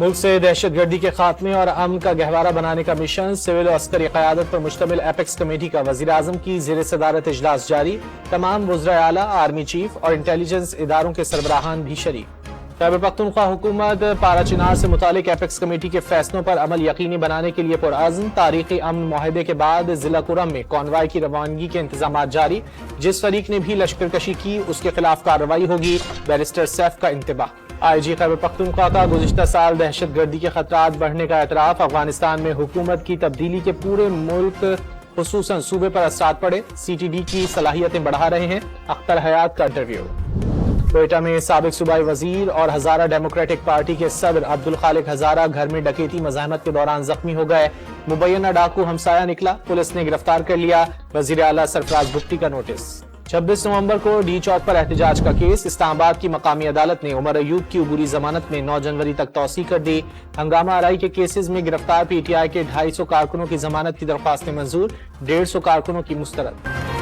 ملک سے دہشت گردی کے خاتمے اور امن کا گہوارہ بنانے کا مشن سول و عسکری قیادت پر مشتمل ایپیکس کمیٹی کا وزیر اعظم کی زیر صدارت اجلاس جاری، تمام وزرائے اعلیٰ، آرمی چیف اور انٹیلیجنس اداروں کے سربراہان بھی شریک۔ خیبر پختونخوا حکومت پارا چنار سے متعلق ایپیکس کمیٹی کے فیصلوں پر عمل یقینی بنانے کے لیے پرعزم۔ تاریخی امن معاہدے کے بعد ضلع کرم میں کانوائے کی روانگی کے انتظامات جاری، جس فریق نے بھی لشکر کشی کی اس کے خلاف کارروائی ہوگی، بیرسٹر سیف کا انتباہ۔ آئی جی خیبر پختونخوا کا گزشتہ سال دہشت گردی کے خطرات بڑھنے کا اعتراف۔ افغانستان میں حکومت کی تبدیلی کے پورے ملک خصوصاً صوبے پر اثرات پڑے، سی ٹی ڈی کی صلاحیتیں بڑھا رہے ہیں، اختر حیات کا انٹرویو۔ کوئٹہ میں سابق صوبائی وزیر اور ہزارہ ڈیموکریٹک پارٹی کے صدر عبدالخالق ہزارہ گھر میں ڈکیتی مزاحمت کے دوران زخمی ہو گئے، مبینہ ڈاکو ہمسایہ نکلا، پولیس نے گرفتار کر لیا، وزیر اعلیٰ سرفراز بگٹی کا نوٹس۔ 26 نومبر کو ڈی چوک پر احتجاج کا کیس، اسلام آباد کی مقامی عدالت نے عمر ایوب کی عبوری ضمانت میں 9 جنوری تک توسیع کر دی۔ ہنگامہ آرائی کے کیسز میں گرفتار پی ٹی آئی کے 250 کارکنوں کی ضمانت کی درخواستیں منظور، 150 کارکنوں کی مسترد۔